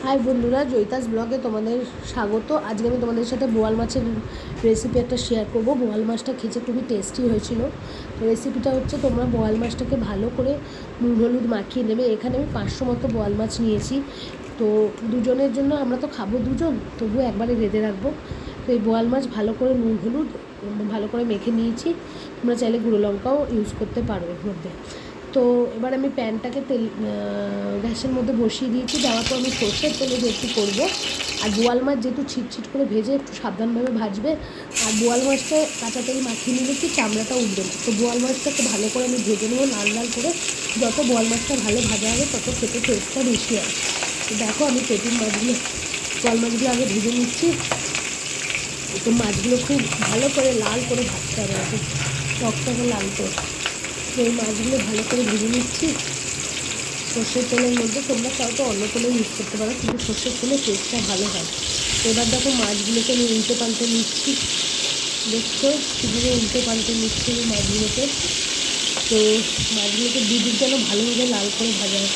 High বন্ধুরা, জয়িতাস ব্লগে তোমাদের স্বাগত। আজকে আমি তোমাদের সাথে বোয়াল মাছের রেসিপি একটা শেয়ার করব। বোয়াল মাছটা খেতে খুবই টেস্টি হয়েছিল। রেসিপিটা হচ্ছে, তোমরা বোয়াল মাছটাকে ভালো করে নুন হলুদ মাখিয়ে নেবে। এখানে আমি 500 মতো বোয়াল মাছ নিয়েছি। তো দুজনের জন্য, আমরা তো খাবো দুজন, তবুও একবারে রেঁধে রাখবো। তো এই বোয়াল মাছ ভালো করে নুন হলুদ ভালো করে মেখে নিয়েছি। তোমরা চাইলে গুঁড়ো লঙ্কাও ইউজ করতে পারো এর মধ্যে। তো এবার আমি প্যানটাকে গ্যাসের মধ্যে বসিয়ে দিয়েছি। দেওয়ার পর আমি সর্ষের তেলে যেহেতু করবো, আর বোয়াল মাছ যেহেতু ছিটছিট করে ভেজে একটু সাবধানভাবে ভাজবে। আর বোয়াল মাছটা কাঁচা তেল মাখিয়ে নিলে কি চামড়াটা উঠবে না। তো বোয়াল মাছটাকে ভালো করে আমি ভেজে নেবো লাল লাল করে। যত বোয়াল মাছটা ভালো ভাজা হবে তত খেতে টেস্টটা বেশি আসে। তো দেখো, আমি পেটির মাছগুলো বোয়াল মাছগুলো আগে ভেজে নিচ্ছি। তো মাছগুলো খুব ভালো করে লাল করে ভাজতে হবে, একটু টকটকে লাল করে। তো এই মাছগুলো ভালো করে ভেজে নিচ্ছি সর্ষের তেলের মধ্যে। তোমরা চাও তো অন্য তেলেও ইউজ করতে পারো, কিন্তু সর্ষের তেলে টেস্টটা ভালো হয়। এবার দেখো, মাছগুলোকে আমি উল্টে পাল্টে নিচ্ছি। দেখছো কীভাবে উল্টে পাল্টে নিচ্ছি আমি মাছগুলোকে। তো মাছগুলোকে দুদিক যেন ভালোভাবে লাল করে ভাজা হয়।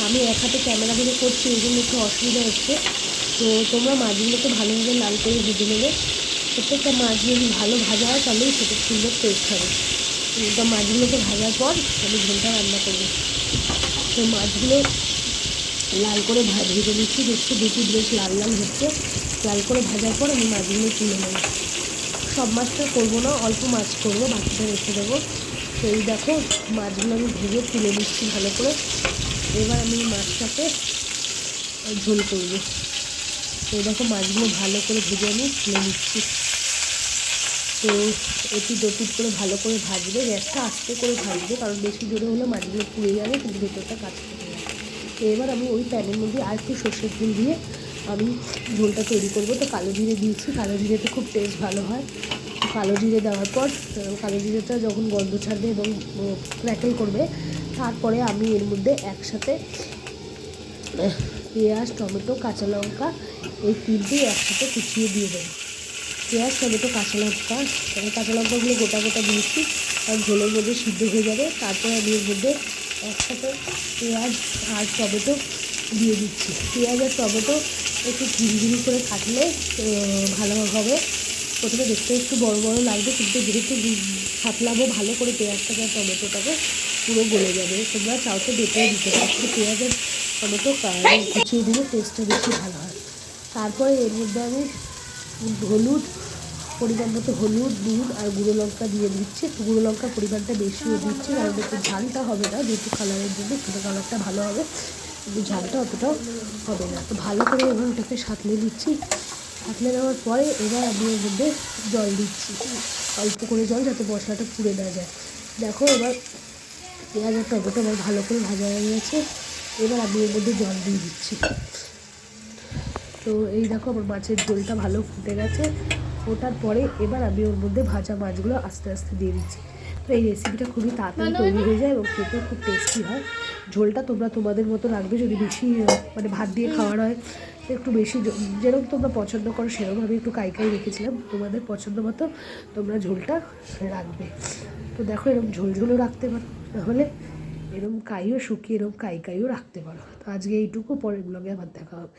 আমি এক হাতে ক্যামেরা ধরে করছি, এই জন্য একটু অসুবিধা হচ্ছে। তো তোমরা মাছগুলোকে ভালোভাবে লাল করে ভেজে নেবে। প্রত্যেকটা মাছ যদি ভালো ভাজা হয় তাহলেই সেটা সুন্দর টেস্ট হবে। তো মাছগুলোকে ভাজার পর আমি ঝোলটা রান্না করবো। তো মাছগুলো লাল করে ভেজে নিচ্ছি। দেখছি দুটি বেশ লাল লাল হচ্ছে। লাল করে ভাজার পর আমি মাছগুলো তুলে নেব। সব মাছটা করবো না, অল্প মাছ করবো, বাকিটা রেখে দেবো। তো এই দেখো, মাছগুলো আমি ভেজে তুলে নিচ্ছি ভালো করে। এবার আমি মাছটাকে ঝোল করবো। তো এই দেখো, মাছগুলো ভালো করে ভেজে আমি তুলে নিচ্ছি। তো এপিট ওপিট করে ভালো করে ভাজবে, গ্যাসটা আস্তে করে ভাজবে, কারণ বেশি জোরে হলে মাছগুলো পুড়ে যাবে, কিন্তু ভেতরটা কাঁচা থেকে যাবে। তো এবার আমি ওই প্যানের মধ্যে আর একটু সর্ষের তেল দিয়ে আমি ঝোলটা তৈরি করবো। তো কালো জিরে দিয়েছি, কালো জিরেতে খুব টেস্ট ভালো হয়। কালো জিরে দেওয়ার পর কালো জিরেটা যখন গন্ধ ছাড়বে এবং ক্র্যাকেল করবে, তারপরে আমি এর মধ্যে একসাথে পেঁয়াজ, টমেটো, কাঁচা লঙ্কা এই তিনটেই একসাথে কুচিয়ে দিয়ে দেবো। পেঁয়াজ, টমেটো, কাঁচা লঙ্কাগুলো গোটা গোটা দিয়েছি, কারণ ঝোলের মধ্যে সিদ্ধ হয়ে যাবে। তারপরে আমি এর মধ্যে একসাথে পেঁয়াজ আর টমেটো দিয়ে দিচ্ছি। পেঁয়াজ আর টমেটো একটু ঝিরিঝিরি করে কাটলে ভালো হবে। প্রথমে দেখতে একটু বড় বড় লাগবে, কিন্তু যেহেতু সাতলাবো ভালো করে পেঁয়াজটাকে আর টমেটোটাকে, পুরো গলে যাবে। তোমরা চাও তো বেটেও দিতে পারো, কিন্তু পেঁয়াজ আর টমেটো কুচিয়ে দিলে টেস্টটা বেশি ভালো হয়। তারপরে এর মধ্যে আমি হলুদ, পরিমাণ মতো হলুদ, নুন আর গুঁড়ো লঙ্কা দিয়ে দিচ্ছি। গুঁড়ো লঙ্কার পরিমাণটা বেশিও দিচ্ছি, কারণ একটু ঝালটা হবে না, যেহেতু কালারের জন্য একটু কালারটা ভালো হবে, কিন্তু ঝালটা অতটাও হবে না। তো ভালো করে এবার ওটাকে সাঁতলে দিচ্ছি। সাঁতলে দেওয়ার পরে এবার আমি এর মধ্যে জল দিচ্ছি, অল্প করে জল, যাতে মশলাটা পুড়ে না যায়। দেখো, এবার পেঁয়াজ আর টমেটো এবার ভালো করে ভাজা হয়ে গেছে। এবার আমি এর মধ্যে জল দিয়ে দিচ্ছি। তো এই দেখো, আমার মাছের ঝোলটা ভালো ফুটে গেছে। ওটার পরে এবার আমি ওর মধ্যে ভাজা মাছগুলো আস্তে আস্তে দিয়ে দিচ্ছি। তো এই রেসিপিটা খুবই তাড়াতাড়ি তৈরি হয়ে যায় এবং খেতেও খুব টেস্টি হয়। ঝোলটা তোমরা তোমাদের মতো রাখবে। যদি বেশি ভাত দিয়ে খাওয়ার হয়, একটু বেশি, যেরকম তোমরা পছন্দ করো সেরকম। আমি একটু কাই রেখেছিলাম, তোমাদের পছন্দ মতো তোমরা ঝোলটা রাখবে। তো দেখো, এরকম ঝোলও রাখতে পারো, নাহলে এরকম কাইও শুকিয়ে এরকম কাইও রাখতে পারো। তো আজকে এইটুকু, পরের ব্লগে আবার দেখা হবে।